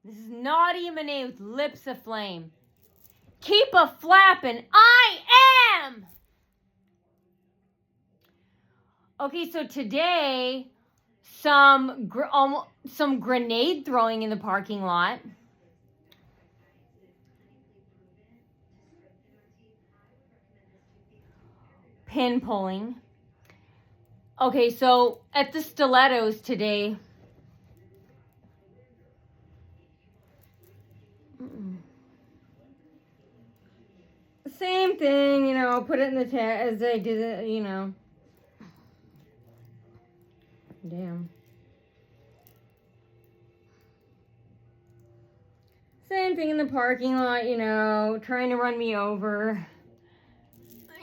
This is Naughty Monet with Lips Aflame. Keep a flappin', I am! Okay, so today, some grenade throwing in the parking lot. Pin pulling. Okay, so at the Stilettos today. Same thing, put it in the tag as I did it, Damn. Same thing in the parking lot, trying to run me over.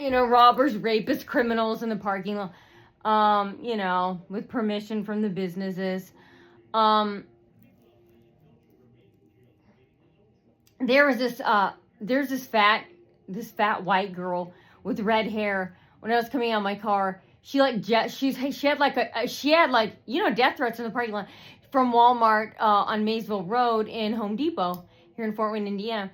Robbers, rapists, criminals in the parking lot. With permission from the businesses. There's this fat white girl with red hair. When I was coming out of my car, she had death threats in the parking lot from Walmart on Maysville Road in Home Depot here in Fort Wayne, Indiana.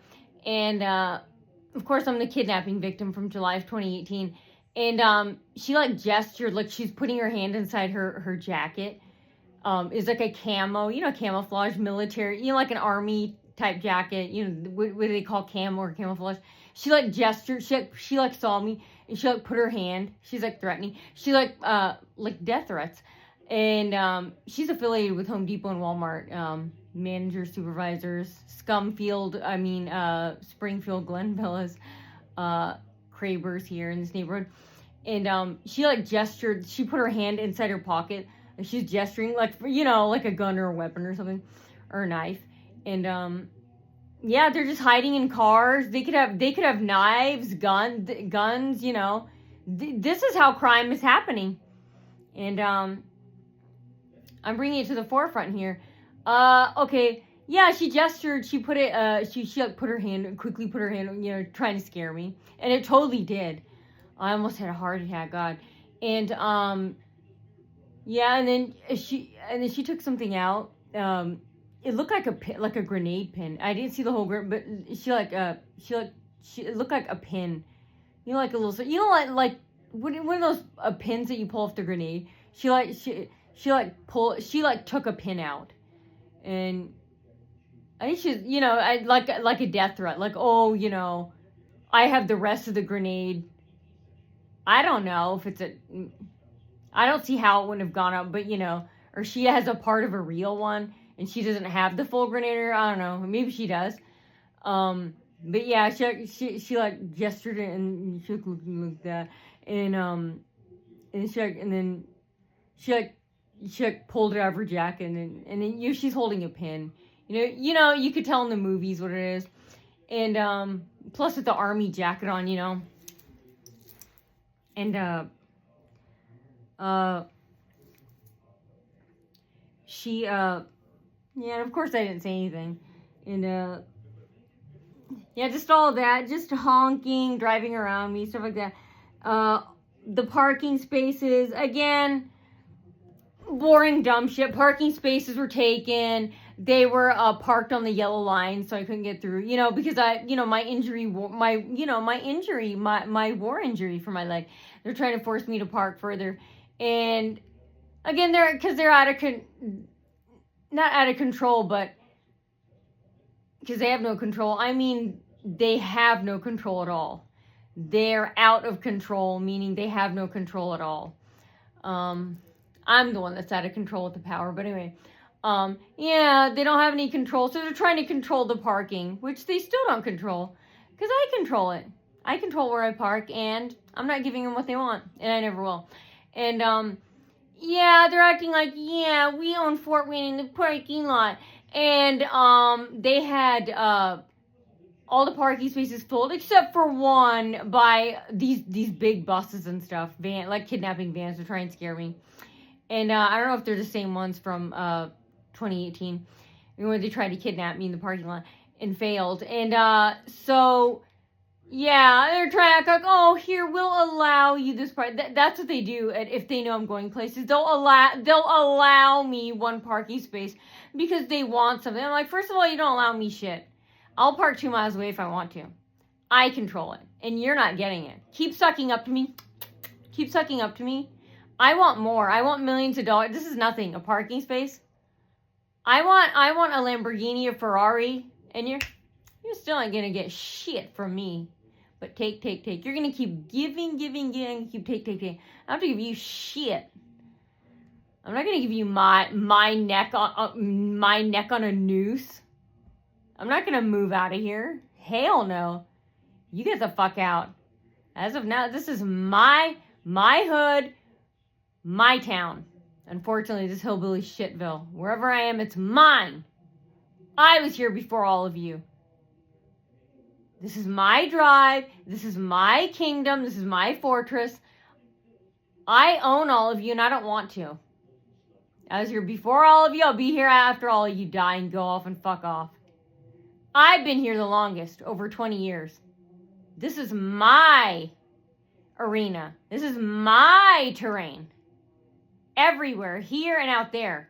And of course, I'm the kidnapping victim from July of 2018. And she gestured like she's putting her hand inside her jacket. It's like a camo, camouflage military, like an army type jacket, what do they call camo or camouflage? She gestured, she saw me, and she put her hand, she's threatening, she death threats. And she's affiliated with Home Depot and Walmart, managers, supervisors, Springfield, Glen Villas, Cravers here in this neighborhood. And she gestured, she put her hand inside her pocket, and she's gesturing like a gun or a weapon or something, or a knife. And they're just hiding in cars. They could have knives, guns. This is how crime is happening. And I'm bringing it to the forefront here. Okay, yeah, she gestured. She put it. She quickly put her hand, trying to scare me, and it totally did. I almost had a heart attack. God, and and then she took something out. It looked like a grenade pin. I didn't see the whole group, but it looked like a pin. Like a little, like one of those pins that you pull off the grenade. She took a pin out, and I think she's, like a death threat. Like, oh, I have the rest of the grenade. I don't know if I don't see how it wouldn't have gone up, but or she has a part of a real one. And she doesn't have the full grenade. I don't know. Maybe she does. But yeah, she gestured it and she looked like that. And then she pulled it out of her jacket and then she's holding a pin. You could tell in the movies what it is. And plus with the army jacket on, And she yeah, and of course I didn't say anything. And, just all of that. Just honking, driving around me, stuff like that. The parking spaces, again, boring, dumb shit. Parking spaces were taken. They were parked on the yellow line, so I couldn't get through. Because my injury, my war injury for my leg. They're trying to force me to park further. And, again, they're out of not out of control, but because they have no control. I mean, they have no control at all. They're out of control, meaning they have no control at all. I'm the one that's out of control with the power, but anyway. They don't have any control, so they're trying to control the parking, which they still don't control, because I control it. I control where I park, and I'm not giving them what they want, and I never will. And, they're acting like, we own Fort Wayne in the parking lot. And, they had, all the parking spaces filled, except for one by these big buses and stuff. Kidnapping vans to try and scare me. And, I don't know if they're the same ones from, 2018. Where they tried to kidnap me in the parking lot and failed. And, so Yeah, they're trying to act like, oh, here, we'll allow you this part. That's what they do if they know I'm going places. They'll allow me one parking space because they want something. I'm like, first of all, you don't allow me shit. I'll park 2 miles away if I want to. I control it, and you're not getting it. Keep sucking up to me. Keep sucking up to me. I want more. I want millions of dollars. This is nothing. A parking space. I want a Lamborghini, a Ferrari, and you're still not gonna get shit from me. But take. You're gonna keep giving, keep take. I don't have to give you shit. I'm not gonna give you my neck on a noose. I'm not gonna move out of here. Hell no. You get the fuck out. As of now, this is my hood, my town. Unfortunately, this hillbilly shitville. Wherever I am, it's mine. I was here before all of you. This is my drive. This is my kingdom. This is my fortress. I own all of you, and I don't want to. I was here before all of you. I'll be here after all of you die and go off and fuck off. I've been here the longest, over 20 years. This is my arena. This is my terrain. Everywhere, here and out there.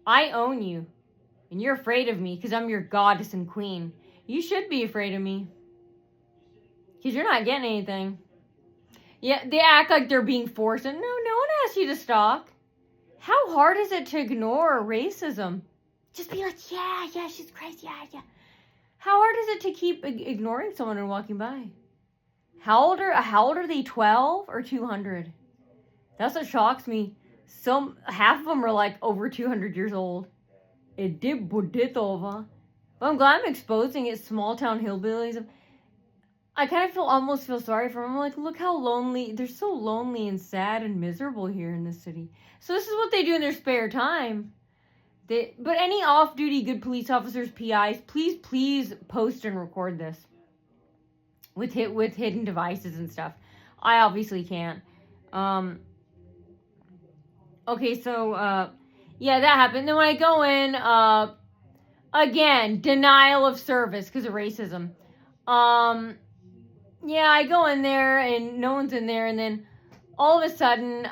I own you. And you're afraid of me because I'm your goddess and queen. You should be afraid of me. Because you're not getting anything. Yeah, they act like they're being forced. And no one asked you to stalk. How hard is it to ignore racism? Just be like, yeah, she's crazy, yeah. How hard is it to keep ignoring someone and walking by? How old are they, 12 or 200? That's what shocks me. Half of them are like over 200 years old. It did over. But I'm glad I'm exposing it, small town hillbillies. I kind of almost feel sorry for them. I'm like, look how lonely, they're so lonely and sad and miserable here in this city. So this is what they do in their spare time. But any off-duty good police officers, PIs, please post and record this. With hidden devices and stuff. I obviously can't. Okay, so, yeah, that happened. Then when I go in, again, denial of service because of racism. Yeah, I go in there and no one's in there, and then all of a sudden,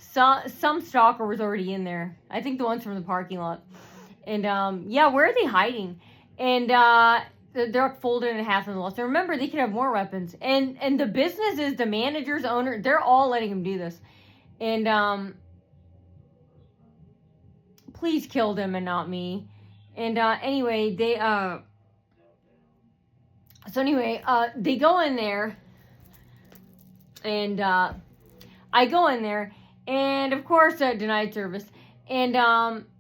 some stalker was already in there. I think the ones from the parking lot. And, yeah, where are they hiding? And, they're folded in half in the loss. And remember, they could have more weapons. And the businesses, the managers, owner, they're all letting them do this. And, please kill them and not me. And, anyway, they go in there. And, I go in there. And, of course, denied service. And,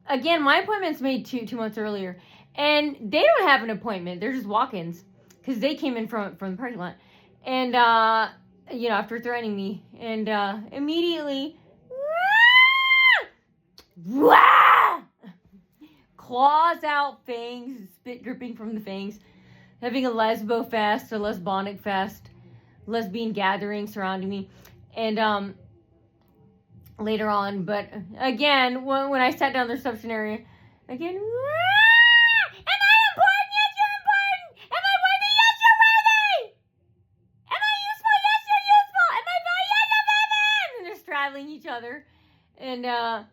again, my appointment's made two months earlier. And they don't have an appointment. They're just walk-ins. Because they came in from the parking lot. And, after threatening me. And, immediately, claws out, fangs, spit dripping from the fangs. Having a lesbo fest, a lesbonic fest. Lesbian gathering surrounding me. And, later on. But, again, when I sat down in the reception area, again, each other, and don't help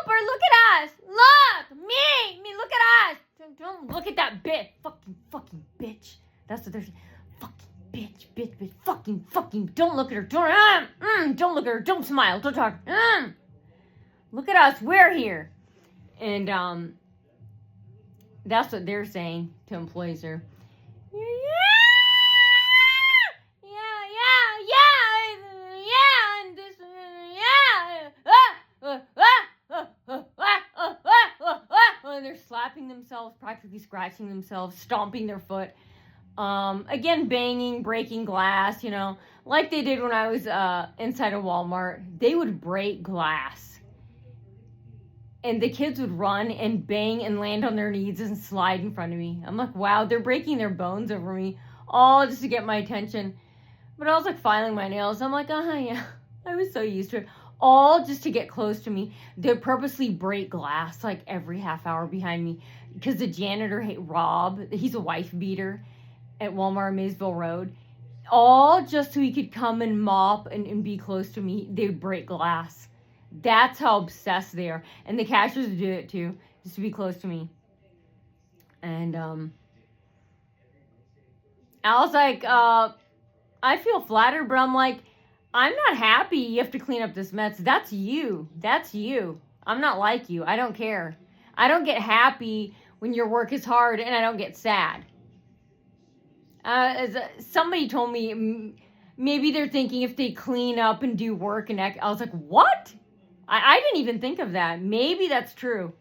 her. Look at us. Look, me. Look at us. Don't look at that bitch. Fucking bitch. That's what they're saying. Fucking bitch. Fucking. Don't look at her. Don't look at her. Don't smile. Don't talk. Look at us. We're here, and that's what they're saying to employees there. And they're slapping themselves, practically scratching themselves, stomping their foot. Again, banging, breaking glass, like they did when I was inside a Walmart. They would break glass. And the kids would run and bang and land on their knees and slide in front of me. I'm like, wow, they're breaking their bones over me, all just to get my attention. But I was like filing my nails. I'm like, yeah, I was so used to it. all just to get close to me. They purposely break glass like every half hour behind me because the janitor, Rob, he's a wife beater at Walmart Maysville Road, all just so he could come and mop and be close to me. They would break glass. That's how obsessed they are. And the cashiers would do it too, just to be close to me. And I was like, I feel flattered, but I'm like, I'm not happy you have to clean up this mess. That's you. That's you. I'm not like you. I don't care. I don't get happy when your work is hard, and I don't get sad. Somebody told me maybe they're thinking if they clean up and do work, and I was like, what? I didn't even think of that. Maybe that's true.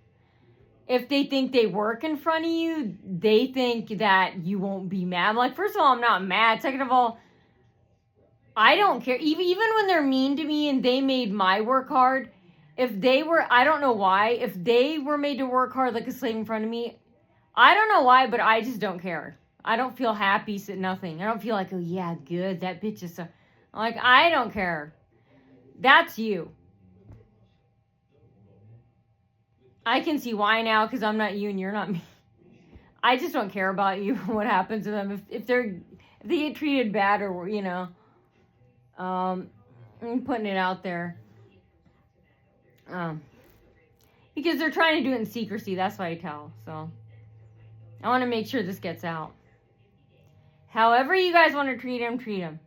If they think they work in front of you, they think that you won't be mad. I'm like, first of all, I'm not mad. Second of all, I don't care. Even when they're mean to me and they made my work hard, if they were, I don't know why, if they were made to work hard like a slave in front of me, I don't know why, but I just don't care. I don't feel happy, nothing. I don't feel like, oh yeah, good, that bitch is so, like, I don't care. That's you. I can see why now, because I'm not you and you're not me. I just don't care about you, what happens to them. If they get treated bad, or, you know, I'm putting it out there. Because they're trying to do it in secrecy, that's why I tell. So, I want to make sure this gets out. However you guys want to treat them, treat them.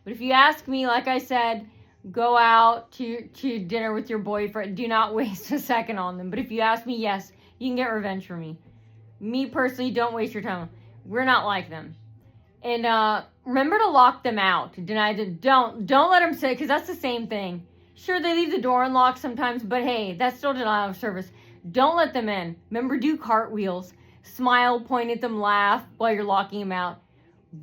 But if you ask me, like I said, go out to dinner with your boyfriend. Do not waste a second on them. But if you ask me, yes, you can get revenge from me. Me personally, don't waste your time. We're not like them. And remember to lock them out. Deny them. Don't let them say, because that's the same thing. Sure, they leave the door unlocked sometimes, but hey, that's still denial of service. Don't let them in. Remember, do cartwheels. Smile, point at them, laugh while you're locking them out.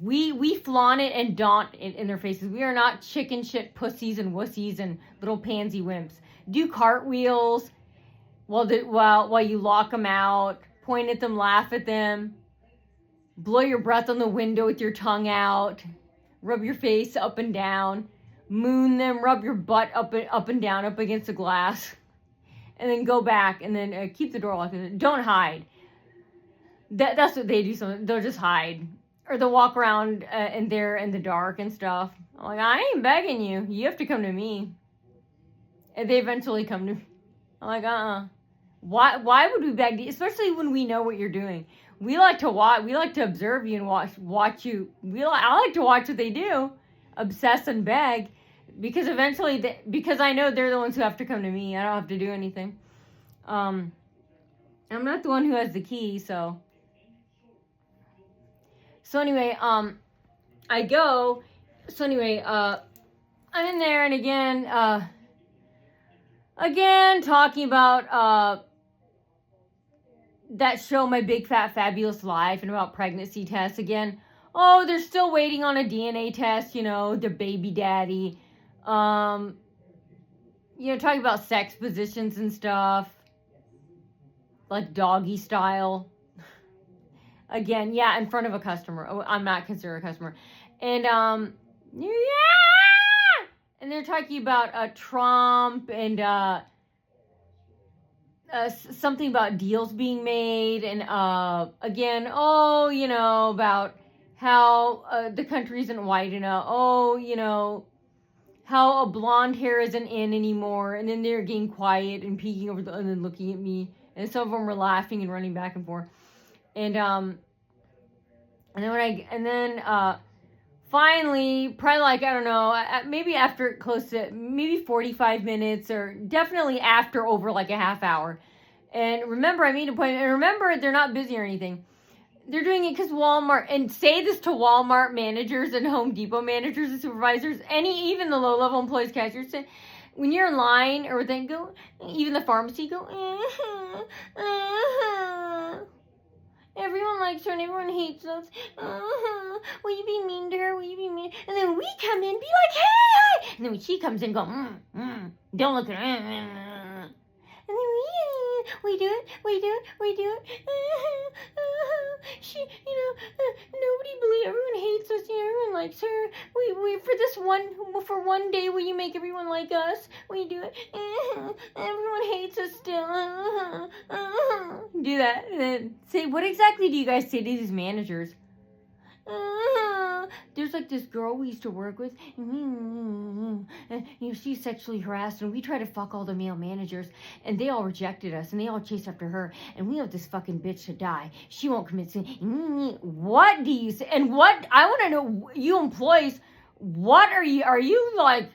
We flaunt it and daunt it in their faces. We are not chicken shit pussies and wussies and little pansy wimps. Do cartwheels while you lock them out. Point at them, laugh at them. Blow your breath on the window with your tongue out. Rub your face up and down. Moon them. Rub your butt up and down up against the glass. And then go back and then keep the door locked. Don't hide. That's what they do. They'll just hide. Or they'll walk around in the dark and stuff. I'm like, I ain't begging you. You have to come to me. And they eventually come to me. I'm like, Why would we beg you? Especially when we know what you're doing. We like to watch. We like to observe you and watch you. I like to watch what they do. Obsess and beg. Because eventually, because I know they're the ones who have to come to me. I don't have to do anything. I'm not the one who has the key, so... So anyway, I go. So anyway, I'm in there, and again talking about that show, My Big Fat Fabulous Life, and about pregnancy tests again. Oh, they're still waiting on a DNA test. You know, their baby daddy. You know, talking about sex positions and stuff, like doggy style. Again, yeah, in front of a customer. Oh, I'm not considered a customer. And, yeah! And they're talking about Trump and something about deals being made. And, again, you know, about how the country isn't white enough. Oh, you know, how a blonde hair isn't in anymore. And then they're getting quiet and peeking over and then looking at me. And some of them were laughing and running back and forth. And then finally, probably like, I don't know, maybe after close to, maybe 45 minutes, or definitely after over like a half hour. And remember, I made an appointment, and remember, they're not busy or anything. They're doing it because Walmart, and say this to Walmart managers and Home Depot managers and supervisors, even the low-level employees, cashiers, say, when you're in line, or they go, even the pharmacy, go, everyone likes her and everyone hates us. Will you be mean to her? Will you be mean? And then we come in, be like, hey, hi. And then when she comes in, go, don't look at her. And then We do it. She, nobody believes. Everyone hates us. Everyone likes her. We for one day, will you make everyone like us? We do it. Everyone hates us still. Do that. And then say, what exactly do you guys say to these managers? There's like this girl we used to work with, and she's sexually harassed, and we try to fuck all the male managers, and they all rejected us, and they all chase after her, and we want this fucking bitch to die. She won't commit sin. What do you say? And what, I want to know, you employees, what are you like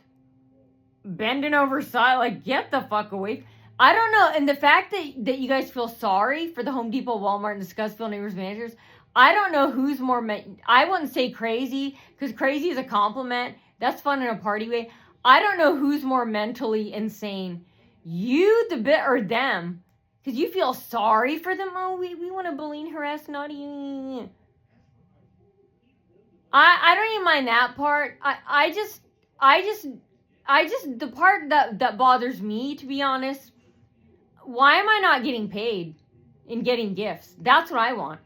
bending over side, like get the fuck away? I don't know. And the fact that you guys feel sorry for the Home Depot, Walmart, and the Scottsville Neighbors managers, I don't know who's more, I wouldn't say crazy, because crazy is a compliment. That's fun in a party way. I don't know who's more mentally insane. You, the bit, or them. Because you feel sorry for them. Oh, we want to bully and harass naughty. I don't even mind that part. I just, the part that bothers me, to be honest, why am I not getting paid and getting gifts? That's what I want.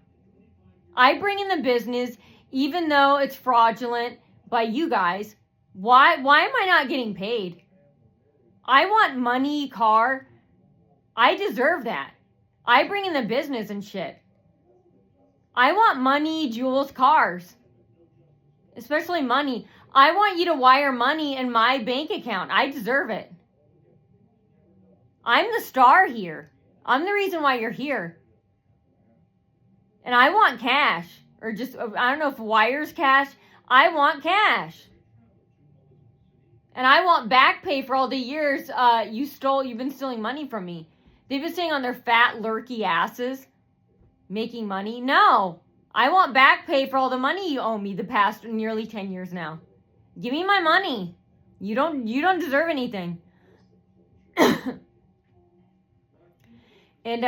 I bring in the business, even though it's fraudulent by you guys. Why am I not getting paid? I want money, car. I deserve that. I bring in the business and shit. I want money, jewels, cars. Especially money. I want you to wire money in my bank account. I deserve it. I'm the star here. I'm the reason why you're here. And I want cash. Or just, I don't know if wires cash. I want cash. And I want back pay for all the years you've been stealing money from me. They've been sitting on their fat, lurky asses making money. No. I want back pay for all the money you owe me the past nearly 10 years now. Give me my money. You don't deserve anything. And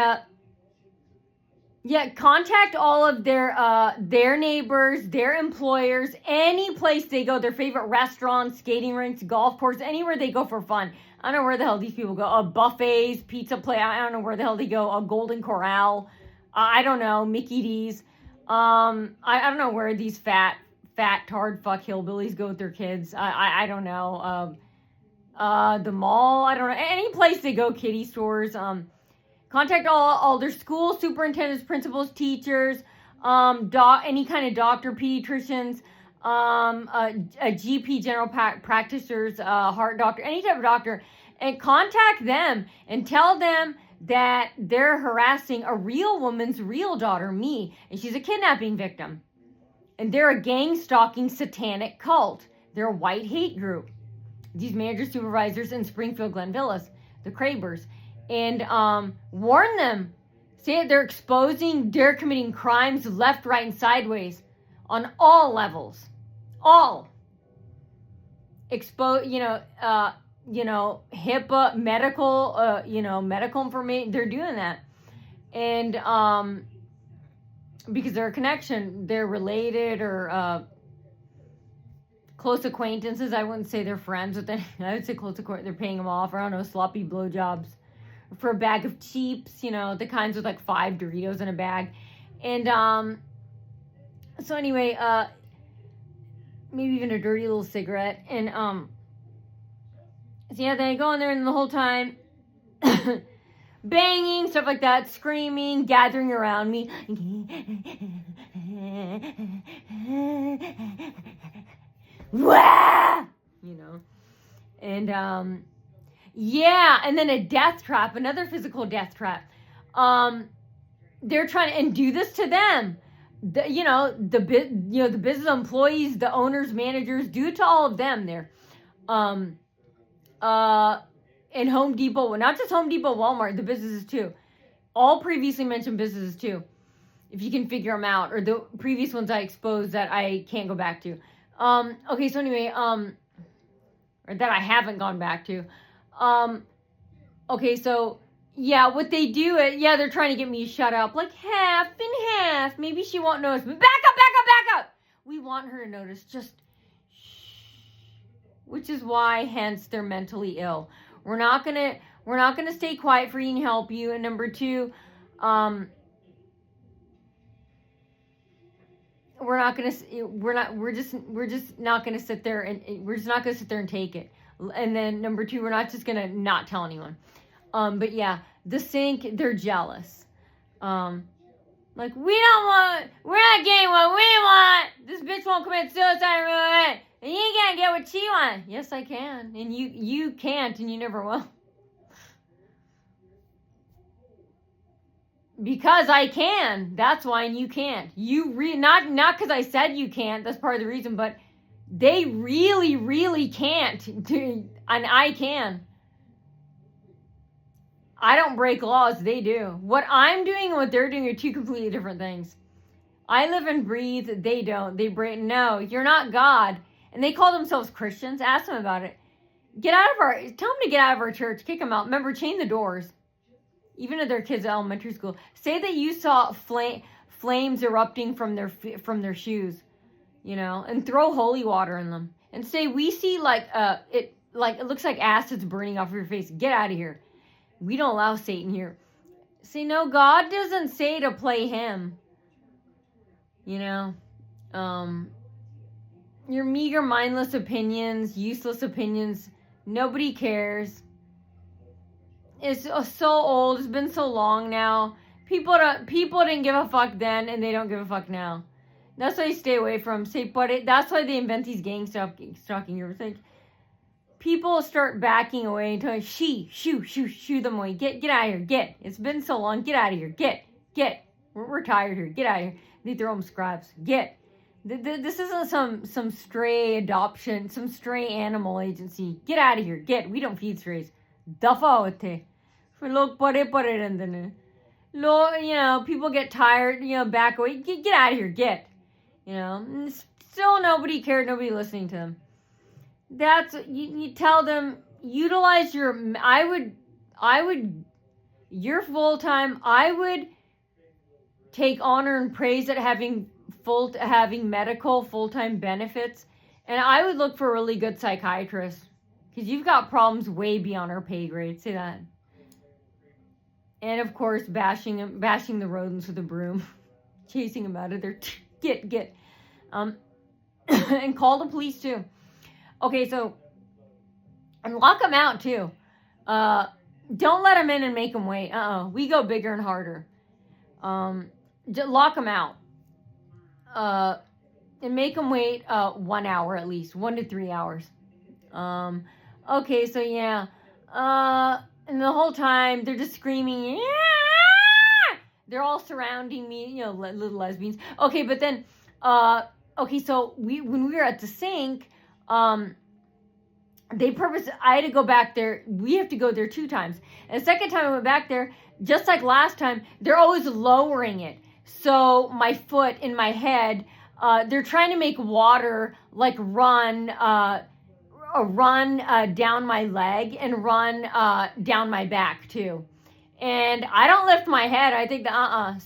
yeah, contact all of their neighbors, their employers, any place they go, their favorite restaurants, skating rinks, golf course, anywhere they go for fun. I don't know where the hell these people go. Buffets, pizza place. I don't know where the hell they go. A Golden Corral. I don't know. Mickey D's. I don't know where these fat tard fuck hillbillies go with their kids. I don't know. The mall. I don't know. Any place they go, kiddie stores. Contact all their school superintendents, principals, teachers, any kind of doctor, pediatricians, a GP, general practitioners, heart doctor, any type of doctor, and contact them and tell them that they're harassing a real woman's real daughter, me, and she's a kidnapping victim. And they're a gang-stalking satanic cult. They're a white hate group. These managers, supervisors in Springfield, Glen Villas, the Krabers. And warn them. Say they're committing crimes left, right, and sideways on all levels. All. HIPAA, medical, medical information. They're doing that. And because they're a connection, they're related or close acquaintances. I wouldn't say they're friends with them. I would say close acquaintances. They're paying them off. Or I don't know, sloppy blowjobs. For a bag of chips, the kinds with like 5 Doritos in a bag. And so anyway, maybe even a dirty little cigarette. And so yeah, they go in there and the whole time banging, stuff like that, screaming, gathering around me. Wah! And yeah, and then a death trap, another physical death trap. They're trying to, and do this to them. The business employees, the owners, managers, do it to all of them there. In Home Depot, not just Home Depot, Walmart, the businesses too. All previously mentioned businesses too. If you can figure them out, or the previous ones I exposed that I can't go back to. Okay, so anyway, or that I haven't gone back to. Okay, so, yeah, what they do, they're trying to get me to shut up, like half and half. Maybe she won't notice, but back up. We want her to notice, just shh. Which is why, hence, they're mentally ill. We're not gonna, We're not going to stay quiet for you and help you. And number two, we're just not going to sit there and take it. And then number two, we're not just going to not tell anyone. But yeah, the sink, they're jealous. Like, we're not getting what we want. This bitch won't commit suicide, and you ain't gonna get what she wants. Yes, I can. And you can't, and you never will. Because I can. That's why, and you can't. Not because I said you can't. That's part of the reason, but they really, really can't. And I can. I don't break laws, they do. What I'm doing and what they're doing are two completely different things. I live and breathe, they don't. They break, no, you're not God. And they call themselves Christians. Ask them about it. Tell them to get out of our church, kick them out. Remember, chain the doors. Even at their kids' elementary school. Say that you saw flames erupting from their shoes, and throw holy water in them. And say, we see it looks like acid's burning off your face. Get out of here. We don't allow Satan here. See, no, God doesn't say to play him. Your meager, mindless opinions, useless opinions, nobody cares. It's so old. It's been so long now. People didn't give a fuck then, and they don't give a fuck now. That's why you stay away from. That's why they invent these gang stalking groups. Like, people start backing away and telling, shoo them away. Get out of here. It's been so long. Get out of here. Get. We're tired here. Get out of here. They throw them scraps. Get. This isn't some stray adoption, some stray animal agency. Get out of here. Get. We don't feed strays. Dafa hote. Look, people get tired, back away. Get out of here. Get. Still nobody cared. Nobody listening to them. That's, you tell them, utilize you're full-time. I would take honor and praise at having medical full-time benefits. And I would look for a really good psychiatrist. Because you've got problems way beyond our pay grade. Say that. And of course, bashing the rodents with a broom. Chasing them out of there. Get. And call the police too. Okay, so, and lock them out too. Don't let them in and make them wait. We go bigger and harder. Just lock them out. And make them wait 1 hour at least, 1 to 3 hours. Okay, so yeah. And the whole time they're just screaming. Yeah! They're all surrounding me, little lesbians. Okay, but then, okay, so when we were at the sink, I had to go back there. We have to go there 2 times. And the second time I went back there, just like last time, they're always lowering it. So my foot in my head, they're trying to make water like run down my leg and run down my back too. And I don't lift my head. I think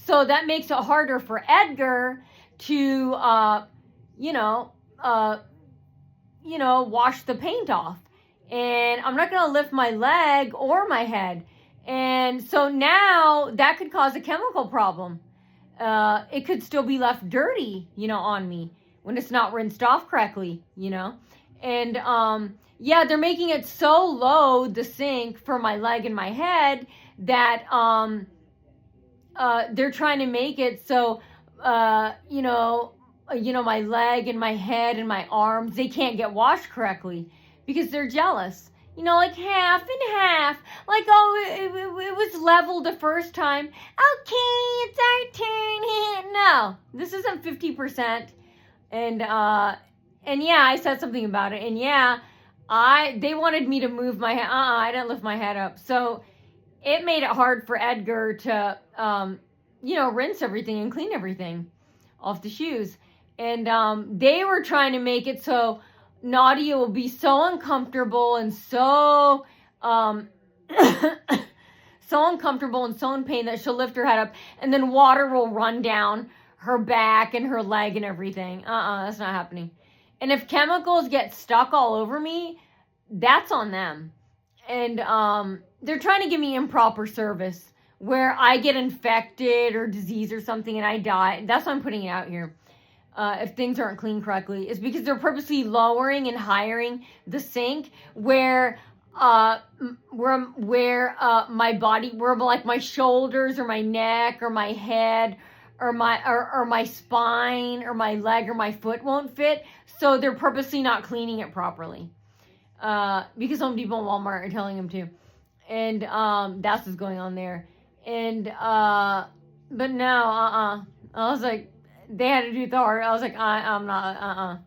so that makes it harder for Edgar to wash the paint off. And I'm not going to lift my leg or my head. And so now that could cause a chemical problem. It could still be left dirty, on me when it's not rinsed off correctly, And, they're making it so low, the sink, for my leg and my head that, they're trying to make it so, my leg and my head and my arms, they can't get washed correctly because they're jealous. Like half and half. Like, it was leveled the first time. Okay, it's our turn. No, this isn't 50%. And yeah, I said something about it. And yeah, they wanted me to move my head. I didn't lift my head up. So it made it hard for Edgar to, rinse everything and clean everything off the shoes. And they were trying to make it so Nadia will be so uncomfortable and so uncomfortable and so in pain that she'll lift her head up and then water will run down her back and her leg and everything. That's not happening. And if chemicals get stuck all over me, that's on them. And they're trying to give me improper service where I get infected or disease or something and I die. That's why I'm putting it out here. If things aren't cleaned correctly, is because they're purposely lowering and higher the sink where my body, where like my shoulders or my neck or my head or my spine or my leg or my foot won't fit. So they're purposely not cleaning it properly. Because Home Depot and Walmart are telling them to. And that's what's going on there. And but no, I was like, they had to do it the hard. I was like, I'm not,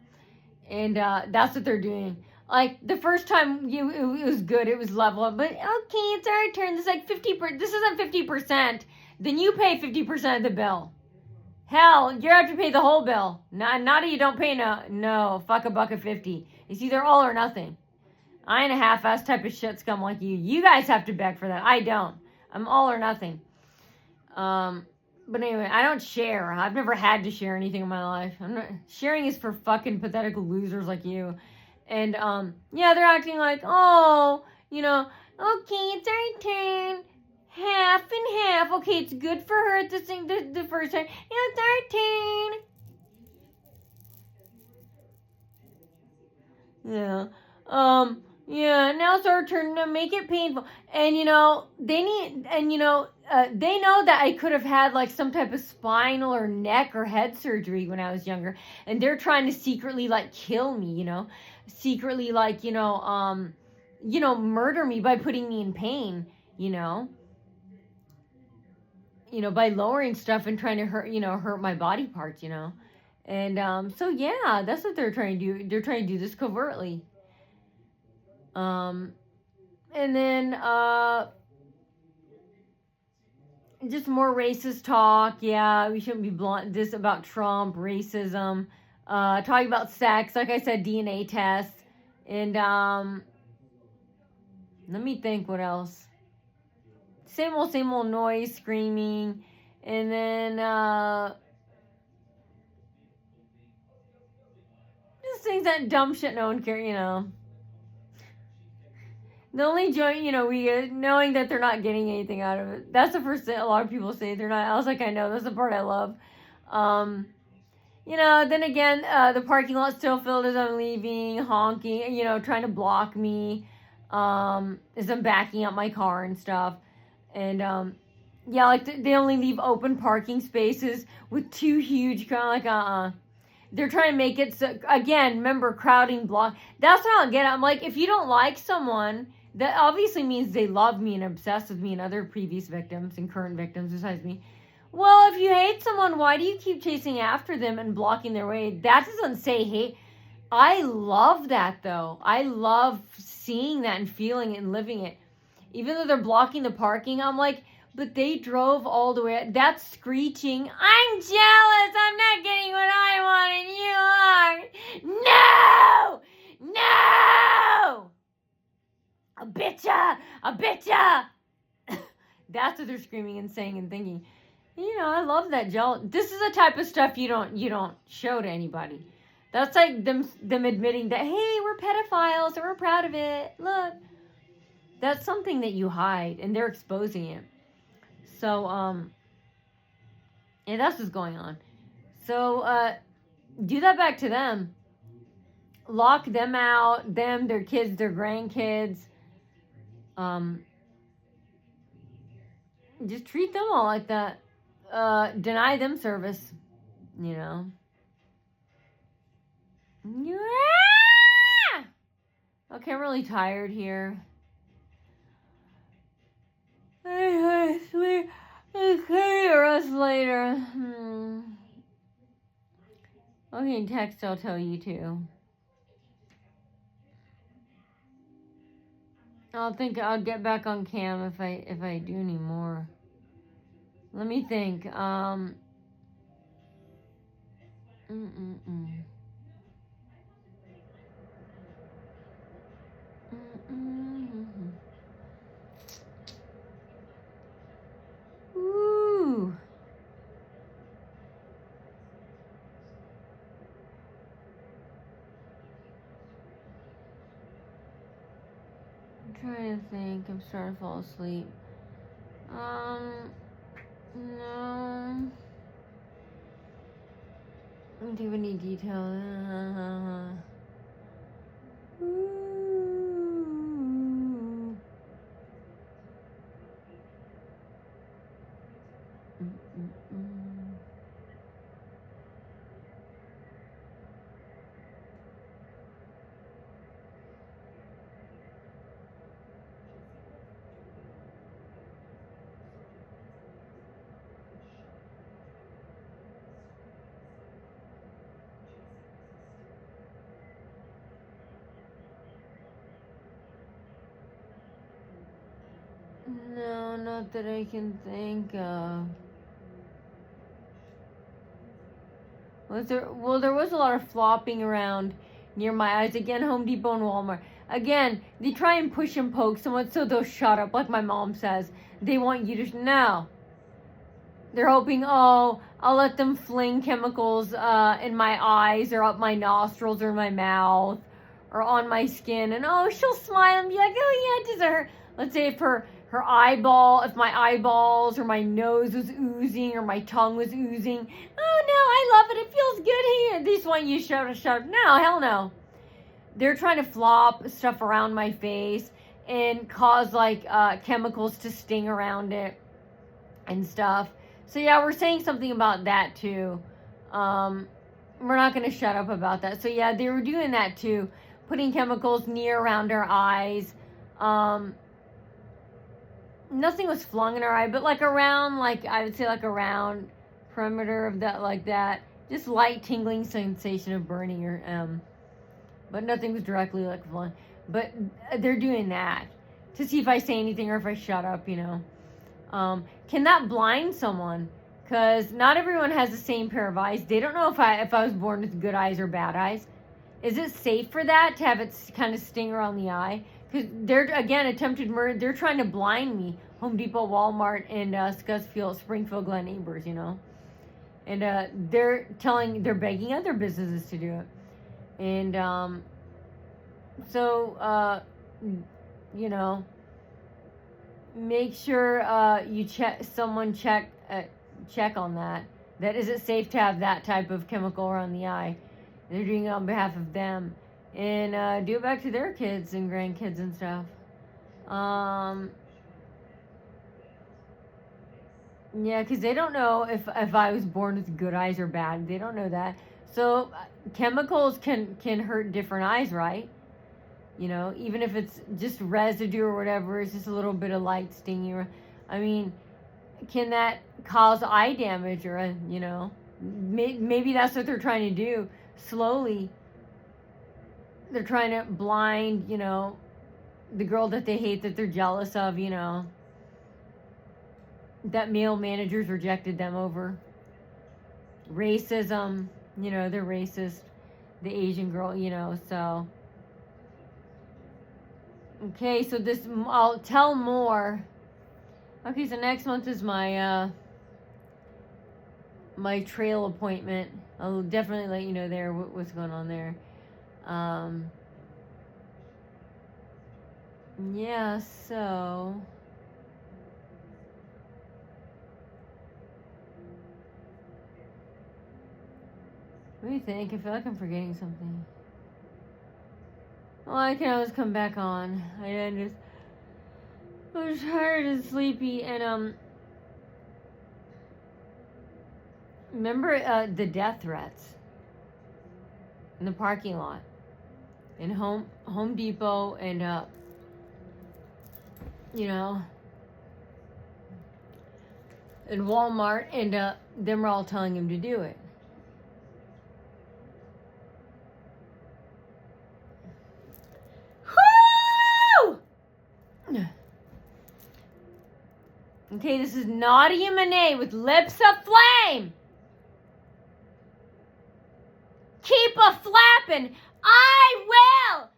and that's what they're doing. Like the first time, it was good. It was level, but okay, it's our turn. This is like 50%. This isn't 50%. Then you pay 50% of the bill. Hell, you have to pay the whole bill. Not you don't pay no. Fuck $1.50. It's either all or nothing. I ain't a half-ass type of shit scum like you. You guys have to beg for that. I don't. I'm all or nothing. But anyway, I don't share. I've never had to share anything in my life. Sharing is for fucking pathetic losers like you. And, yeah, they're acting like, oh, okay, it's our turn. Half and half. Okay, it's good for her at the first time. It's our turn. Yeah. Yeah, now it's our turn to make it painful. And, they know that I could have had, like, some type of spinal or neck or head surgery when I was younger. And they're trying to secretly, like, kill me, Secretly, like, murder me by putting me in pain, by lowering stuff and trying to hurt my body parts, And, so, yeah, that's what they're trying to do. They're trying to do this covertly. And then, just more racist talk. Yeah, we shouldn't be blunt. This about Trump, racism, talking about sex. Like I said, DNA tests. And, let me think what else. Same old noise, screaming. And then, just things that dumb shit no one cares, The only joy, we get, knowing that they're not getting anything out of it. That's the first thing a lot of people say. They're not. I was like, I know. That's the part I love. Then again, the parking lot's still filled as I'm leaving, honking, trying to block me, as I'm backing up my car and stuff. And, yeah, like, they only leave open parking spaces with two huge, kind of like, They're trying to make it so, again, remember, crowding block. That's what I don't get. I'm like, if you don't like someone, that obviously means they love me and are obsessed with me and other previous victims and current victims besides me. Well, if you hate someone, why do you keep chasing after them and blocking their way? That doesn't say hate. I love that, though. I love seeing that and feeling it and living it. Even though they're blocking the parking, I'm like, but they drove all the way. That's screeching. I'm jealous. I'm not getting what I want and you are. No! A bitcha! That's what they're screaming and saying and thinking. I love that jealous. This is the type of stuff you don't show to anybody. That's like them admitting that, hey, we're pedophiles and we're proud of it. Look. That's something that you hide and they're exposing it. So, yeah, that's what's going on. So, do that back to them. Lock them out, their kids, their grandkids. Just treat them all like that. Deny them service, Yeah! Okay, I'm really tired here. I sleep. Okay, rest later. Okay, text, I'll tell you too. I'll get back on cam if I do any more. Let me think. Ooh. trying to think. I'm starting to fall asleep. No. I don't think of any detail. No, not that I can think of. There was a lot of flopping around near my eyes. Again, Home Depot and Walmart. Again, they try and push and poke someone so they'll shut up, like my mom says. They want you to no. They're hoping, oh, I'll let them fling chemicals in my eyes or up my nostrils or my mouth or on my skin. And, oh, she'll smile and be like, oh, yeah, it doesn't hurt. Let's say if her eyeball, if my eyeballs or my nose was oozing or my tongue was oozing. Oh, no, I love it. It feels good here. They just want you to shut up. No, hell no. They're trying to flop stuff around my face and cause, like, chemicals to sting around it and stuff. So, yeah, we're saying something about that, too. We're not going to shut up about that. So, yeah, they were doing that, too. Putting chemicals near around our eyes. Nothing was flung in our eye, but, like, around, like, I would say, like, around perimeter of that, like that. Just light tingling sensation of burning or, but nothing was directly, like, flung. But they're doing that to see if I say anything or if I shut up, you know. Can that blind someone? Because not everyone has the same pair of eyes. They don't know if I was born with good eyes or bad eyes. Is it safe for that to have it kind of sting around the eye? Because they're, again, attempted murder. They're trying to blind me. Home Depot, Walmart, and Scottsfield, Springfield, Glen Neighbors, you know. And they're begging other businesses to do it. And so, you know, make sure you check on that. That is it safe to have that type of chemical around the eye? They're doing it on behalf of them. And do it back to their kids and grandkids and stuff. Yeah, because they don't know if I was born with good eyes or bad. They don't know that. So chemicals can hurt different eyes, right? You know, even if it's just residue or whatever, it's just a little bit of light stinging. I mean, can that cause eye damage or, you know, maybe that's what they're trying to do. Slowly, they're trying to blind, you know, the girl that they hate, that they're jealous of, you know, that male managers rejected them over. Racism, you know, they're racist. The Asian girl, you know, so. Okay, so this, I'll tell more. Okay, so next month is my, my trail appointment. I'll definitely let you know there what's going on there. Yeah, so. What do you think? I feel like I'm forgetting something. Well, I can always come back on. I was tired and sleepy, and remember the death threats in the parking lot in Home Depot and you know, in Walmart, and them were all telling him to do it. Okay, this is Nadia Monet with Lips of Flame. Keep a flapping. I will